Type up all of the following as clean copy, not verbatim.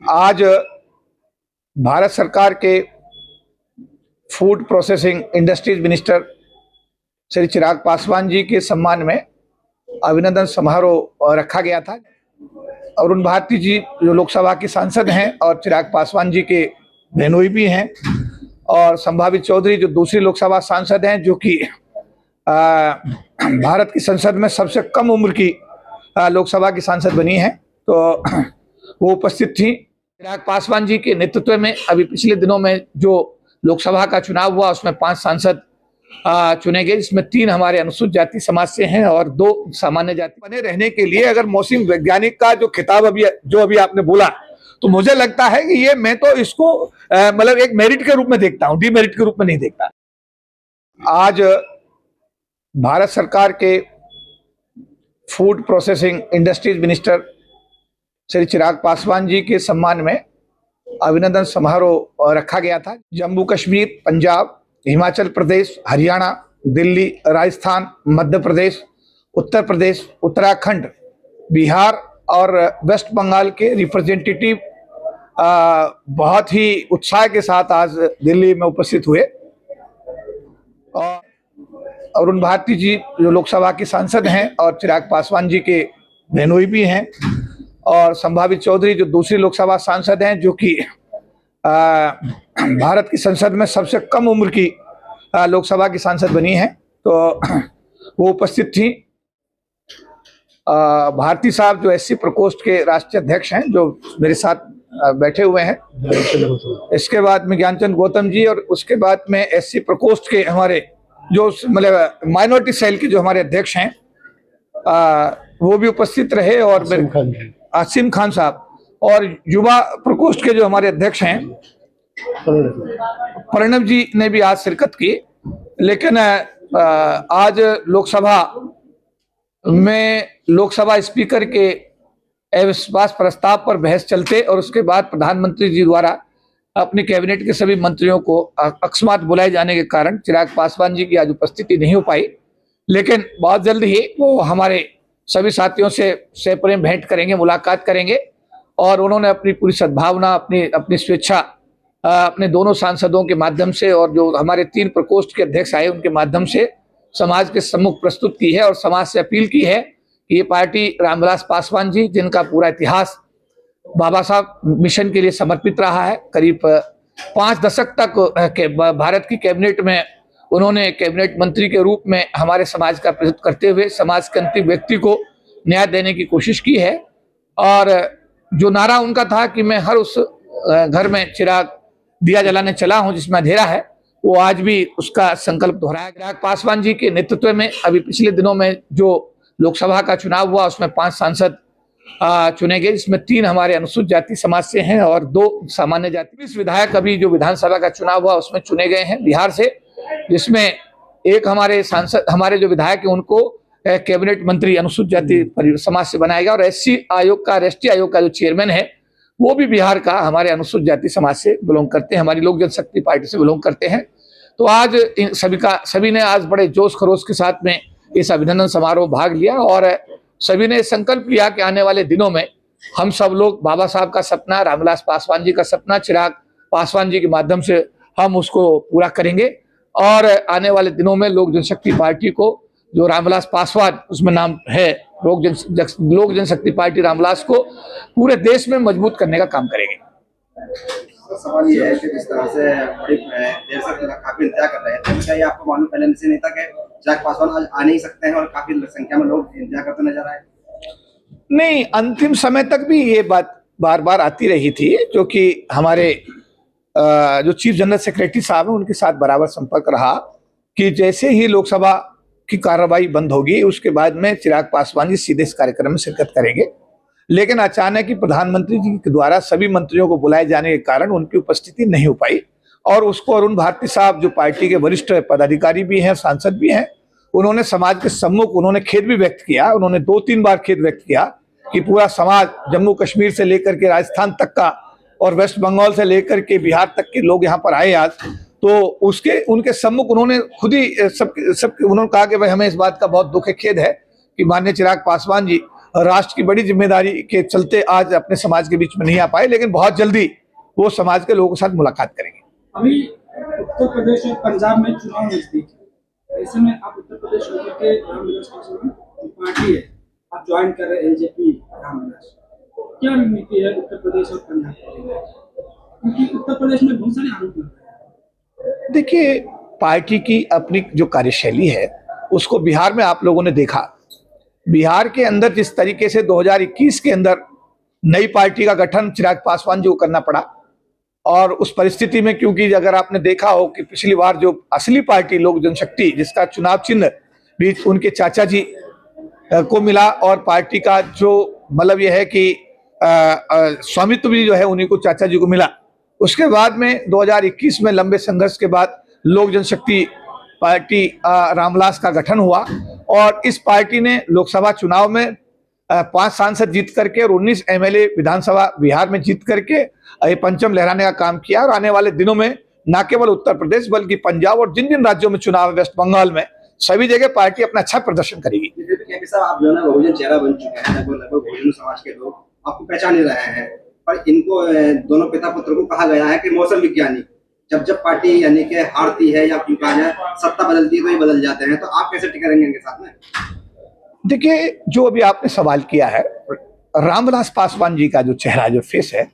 आज भारत सरकार के food processing industries minister Shri Chirag Paswan ji के सम्मान में अभिनंदन समारोह रखा गया था। अरुण भारती जी जो लोकसभा के सांसद हैं और चिराग पासवान जी के बहनोई भी हैं, और संभावित चौधरी जो दूसरी लोकसभा सांसद हैं, जो कि भारत की संसद में सबसे कम उम्र की लोकसभा की सांसद बनी है, तो वो उपस्थित थी। चिराग पासवान जी के नेतृत्व में अभी पिछले दिनों में जो लोकसभा का चुनाव हुआ उसमें 5 सांसद चुने गए, जिसमें 3 हमारे अनुसूचित जाति समाज से हैं और 2 सामान्य जाति। बने रहने के लिए अगर मौसम वैज्ञानिक का जो खिताब अभी आपने बोला, तो मुझे लगता है कि ये मैं तो इसको मतलब एक मेरिट के रूप में देखता हूं, डीमेरिट के रूप में नहीं देखता। आज भारत सरकार के food processing industries minister Shri Chirag Paswan ji के सम्मान में अभिनंदन समारोह रखा गया था। जम्मू कश्मीर, पंजाब, हिमाचल प्रदेश, हरियाणा, दिल्ली, राजस्थान, मध्य प्रदेश, उत्तर प्रदेश, उत्तराखंड, बिहार और वेस्ट बंगाल के रिप्रेजेंटेटिव बहुत ही उत्साह के साथ आज दिल्ली में उपस्थित हुए। और अरुण भारती जी जो लोकसभा के सांसद हैं और चिराग पासवान जी के बहनोई भी हैं, और संभावित चौधरी जो दूसरी लोकसभा सांसद हैं, जो कि भारत की संसद में सबसे कम उम्र की लोकसभा की सांसद बनी है, तो वो उपस्थित थी। भारती साहब जो एससी प्रकोष्ठ के राष्ट्रीय अध्यक्ष हैं, जो मेरे साथ बैठे हुए हैं। इसके बाद में ज्ञानचंद गौतम जी, और उसके बाद में एससी प्रकोष्ठ के हमारे जो मतलब माइनॉरिटी सेल के जो हमारे अध्यक्ष हैं, वो भी उपस्थित रहे, और आसिम खान साहब, और युवा प्रकोष्ठ के जो हमारे अध्यक्ष हैं प्रणव जी ने भी आज शिरकत की। लेकिन आज लोकसभा में लोकसभा स्पीकर के अविश्वास प्रस्ताव पर बहस चलते और उसके बाद प्रधानमंत्री जी द्वारा अपने कैबिनेट के सभी मंत्रियों को अकस्मात बुलाए जाने के कारण चिराग पासवान जी की आज उपस्थिति नहीं हो पाई। लेकिन बहुत जल्द ही वो हमारे सभी साथियों से प्रेम भेंट करेंगे, मुलाकात करेंगे, और उन्होंने अपनी पूरी सद्भावना, अपनी स्वेच्छा अपने दोनों सांसदों के माध्यम से और जो हमारे 3 प्रकोष्ठ के अध्यक्ष आए उनके माध्यम से समाज के सम्मुख प्रस्तुत की है, और समाज से अपील की है कि ये पार्टी रामविलास पासवान जी, जिनका पूरा इतिहास बाबा साहब मिशन के लिए समर्पित रहा है, करीब 5 दशक तक के भारत की कैबिनेट में उन्होंने कैबिनेट मंत्री के रूप में हमारे समाज का प्रतिनिधित्व करते हुए समाज के अंतिम व्यक्ति को न्याय देने की कोशिश की है। और जो नारा उनका था कि मैं हर उस घर में चिराग दिया जलाने चला हूं जिसमें अंधेरा है, वो आज भी उसका संकल्प दोहराया। चिराग पासवान जी के नेतृत्व में अभी पिछले दिनों में जो लोकसभा का चुनाव हुआ उसमें 5 सांसद चुने गए, जिसमें 3 हमारे अनुसूचित जाति समाज से हैं और 2 सामान्य जाति। 20 विधायक अभी जो विधानसभा का चुनाव हुआ उसमें चुने गए हैं बिहार से, जिसमें एक हमारे सांसद, हमारे जो विधायक हैं उनको कैबिनेट मंत्री अनुसूचित जाति समाज से बनाया गया, और एससी आयोग का, राष्ट्रीय आयोग का जो चेयरमैन है वो भी बिहार का हमारे अनुसूचित जाति समाज से बिलोंग करते हैं, हमारी लोक जनशक्ति पार्टी से बिलोंग करते हैं। तो आज इन सभी ने आज बड़े जोश खरोश के साथ में इस अभिनंदन समारोह भाग लिया, और सभी ने संकल्प लिया कि आने वाले दिनों में हम सब लोग बाबा साहब का सपना, रामविलास पासवान जी का सपना, चिराग पासवान जी के माध्यम से हम उसको पूरा करेंगे। और आने वाले दिनों में लोक जनशक्ति पार्टी को, जो रामविलास पासवान उसमें नाम है, लोक जनशक्ति पार्टी रामविलास को पूरे देश में मजबूत करने का काम करेंगे। तो सवाल ये है कि जिस तरह से बड़ी देर से काफी इंतजार कर रहे थे, क्या ये आपको मालूम पहले से नहीं था कि चिराग पासवान आज आ नहीं सकते हैं, और काफी संख्या में लोग इंतजार करते नजर आए? नहीं, अंतिम समय तक भी ये बात बार बार आती रही थी, जो कि हमारे जो चीफ जनरल सेक्रेटरी साहब हैं उनके साथ बराबर संपर्क रहा कि जैसे ही लोकसभा की कार्रवाई बंद होगी उसके बाद में चिराग पासवान जी सीधे इस कार्यक्रम में शिरकत करेंगे। लेकिन अचानक ही प्रधानमंत्री जी के द्वारा सभी मंत्रियों को बुलाए जाने के कारण उनकी उपस्थिति नहीं हो पाई, और उसको अरुण भारती साहब जो पार्टी के वरिष्ठ पदाधिकारी भी हैं, सांसद भी हैं, उन्होंने समाज के सम्मुख उन्होंने खेद भी व्यक्त किया। उन्होंने 2-3 बार खेद व्यक्त किया कि पूरा समाज, जम्मू कश्मीर से लेकर के राजस्थान तक का और वेस्ट बंगाल से लेकर के बिहार तक के लोग यहाँ पर आए आज, तो उनके सम्मुख उन्होंने खुद ही सब उन्होंने कहा कि भाई हमें इस बात का बहुत दुख है, खेद है कि माननीय चिराग पासवान जी राष्ट्र की बड़ी जिम्मेदारी के चलते आज अपने समाज के बीच में नहीं आ पाए, लेकिन बहुत जल्दी वो समाज के लोगों के साथ मुलाकात करेंगे। अभी उत्तर प्रदेश और पंजाब में चुनाव नजदीक है, ऐसे में आप उत्तर प्रदेश होकर के रामविलास पासवान जो पार्टी है आप ज्वाइन कर रहे हैं एलजेपी रामविलास, क्या रणनीति है उत्तर प्रदेश और पंजाब के लिए? क्योंकि उत्तर प्रदेश में बहुत सारे आरोप लग रहे हैं। देखिए, पार्टी की अपनी जो कार्यशैली है उसको बिहार में आप लोगों ने देखा। बिहार के अंदर जिस तरीके से 2021 के अंदर नई पार्टी का गठन चिराग पासवान जी को करना पड़ा, और उस परिस्थिति में क्योंकि अगर आपने देखा हो कि पिछली बार जो असली पार्टी लोक जनशक्ति जिसका चुनाव चिन्ह भी उनके चाचा जी को मिला, और पार्टी का जो मतलब यह है कि स्वामित्व भी जो है उन्हीं को चाचा जी को मिला। उसके बाद में 2021 में लंबे संघर्ष के बाद लोक जनशक्ति पार्टी रामविलास का गठन हुआ, और इस पार्टी ने लोकसभा चुनाव में 5 सांसद जीत करके और 19 एमएलए विधानसभा बिहार में जीत करके ये परचम लहराने का काम किया। और आने वाले दिनों में न केवल उत्तर प्रदेश बल्कि पंजाब और जिन जिन राज्यों में चुनाव है, वेस्ट बंगाल में, सभी जगह पार्टी अपना अच्छा प्रदर्शन करेगी। साहब, आप जो है ना बहुजन चेहरा बन चुके हैं, लगभग बहुजन समाज के लोग आपको पहचान ही रहे हैं, पर इनको दोनों पिता पुत्र को कहा गया है कि मौसम विज्ञानी। जब जब पार्टी यानी कि हारती है या कहा जाए सत्ता बदलती है तो ये बदल जाते हैं, तो आप कैसे टिके रहेंगे इनके साथ में? देखिए, जो अभी आपने सवाल किया है, रामविलास पासवान जी का जो चेहरा, जो फेस है,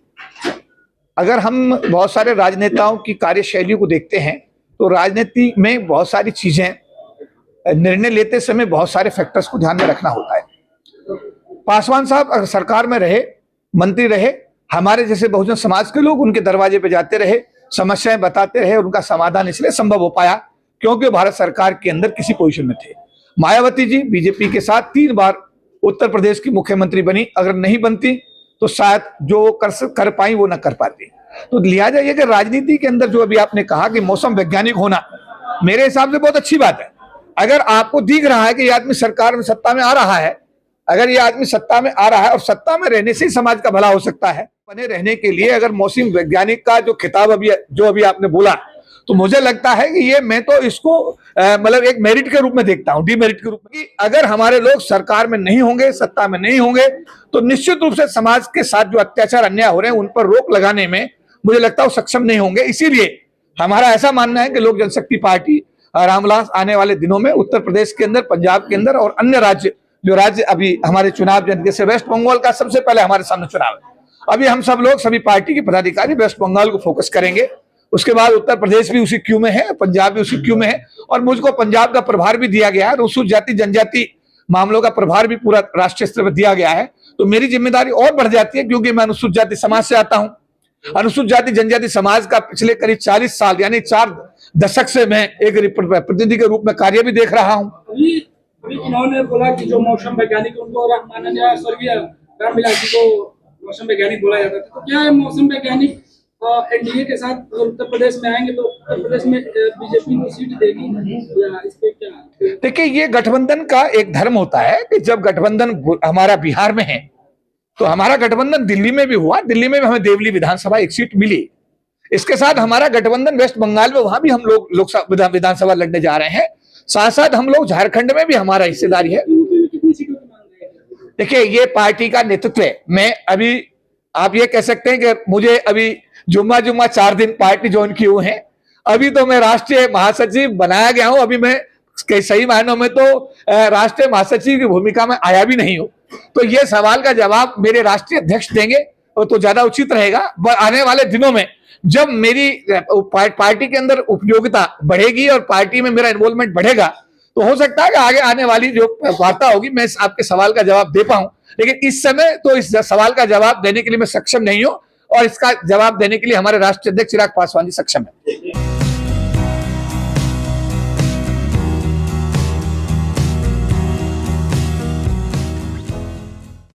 अगर हम बहुत सारे राजनेताओं की कार्यशैली को देखते हैं तो राजनीति में बहुत सारी चीजें, निर्णय लेते समय बहुत सारे फैक्टर्स को ध्यान में रखना होता है। पासवान साहब अगर सरकार में रहे, मंत्री रहे, हमारे जैसे बहुजन समाज के लोग उनके दरवाजे पे जाते रहे, समस्याएं बताते रहे, उनका समाधान इसलिए संभव हो पाया क्योंकि भारत सरकार के अंदर किसी पोजीशन में थे। मायावती जी बीजेपी के साथ 3 बार उत्तर प्रदेश की मुख्यमंत्री बनी, अगर नहीं बनती तो शायद जो कर पाई वो ना कर पाती। तो लिहाजा ये कि राजनीति के अंदर जो अभी आपने कहा कि मौसम वैज्ञानिक होना, मेरे हिसाब से बहुत अच्छी बात है। अगर आपको दिख रहा है कि ये आदमी सरकार में सत्ता में आ रहा है, अगर ये आदमी सत्ता में आ रहा है और सत्ता में रहने से ही समाज का भला हो सकता है, बने रहने के लिए अगर मौसम वैज्ञानिक का जो खिताब अभी आपने बोला, तो मुझे लगता है कि ये, मैं तो इसको मतलब एक मेरिट के रूप में देखता हूं, डीमेरिट के रूप में। कि अगर हमारे लोग सरकार में नहीं होंगे, सत्ता में नहीं होंगे, तो निश्चित रूप से समाज के साथ जो अत्याचार अन्याय हो रहे हैं उन पर रोक लगाने में मुझे लगता है वो सक्षम नहीं होंगे। इसीलिए हमारा ऐसा मानना है कि लोक जनशक्ति पार्टी रामविलास आने वाले दिनों में उत्तर प्रदेश के अंदर, पंजाब के अंदर और अन्य राज्य अभी हमारे चुनाव, जैसे वेस्ट बंगाल का सबसे पहले हमारे सामने चुनाव है, अभी हम सब लोग, सभी पार्टी के पदाधिकारी वेस्ट बंगाल को फोकस करेंगे। उसके बाद उत्तर प्रदेश भी उसी क्यू में है, पंजाब भी उसी क्यू में है, और मुझको पंजाब का प्रभार भी दिया गया है, अनुसूचित जाति जनजाति मामलों का प्रभार भी पूरा राष्ट्रीय स्तर पर दिया गया है। तो मेरी जिम्मेदारी और बढ़ जाती है क्योंकि मैं अनुसूचित जाति समाज से आता हूं। अनुसूचित जाति जनजाति समाज का पिछले करीब 40 साल यानी 4 दशक से मैं एक प्रतिनिधि के रूप में कार्य भी देख रहा हूं। अभी उन्होंने बोला कि जो मौसम वैज्ञानिक, उनको माननीय स्वर्गीय रामविलास जी को मौसम वैज्ञानिक बोला जाता था, तो क्या है मौसम वैज्ञानिक एनडीए के साथ अगर उत्तर प्रदेश में आएंगे तो उत्तर प्रदेश में बीजेपी को सीट देगी या इस पे क्या? देखिए, ये गठबंधन का एक धर्म होता है कि जब गठबंधन हमारा बिहार में है तो हमारा गठबंधन दिल्ली में भी हुआ, दिल्ली में भी हमें देवली विधानसभा 1 सीट मिली। इसके साथ हमारा गठबंधन वेस्ट बंगाल में, वहां भी हम लोग लोकसभा विधानसभा लड़ने जा रहे हैं। साथ साथ हम लोग झारखंड में भी हमारा हिस्सेदारी है। कितनी सीटों की मांग है? देखिए, ये पार्टी का नेतृत्व है। मैं अभी, आप ये कह सकते हैं कि मुझे अभी जुम्मा 4 दिन पार्टी ज्वाइन की हुए हैं, अभी तो मैं राष्ट्रीय महासचिव बनाया गया हूं। अभी मैं सही मायनों में तो राष्ट्रीय महासचिव की भूमिका में आया भी नहीं हूं। तो ये सवाल का जवाब मेरे राष्ट्रीय अध्यक्ष देंगे और तो ज्यादा उचित रहेगा। आने वाले दिनों में जब मेरी पार्टी के अंदर उपयोगिता बढ़ेगी और पार्टी में मेरा इन्वॉल्वमेंट बढ़ेगा, तो हो सकता है कि आगे आने वाली जो वार्ता होगी मैं आपके सवाल का जवाब दे पाऊं। लेकिन इस समय तो इस सवाल का जवाब देने के लिए मैं सक्षम नहीं हूं, और इसका जवाब देने के लिए हमारे राष्ट्रीय अध्यक्ष चिराग पासवान जी सक्षम है।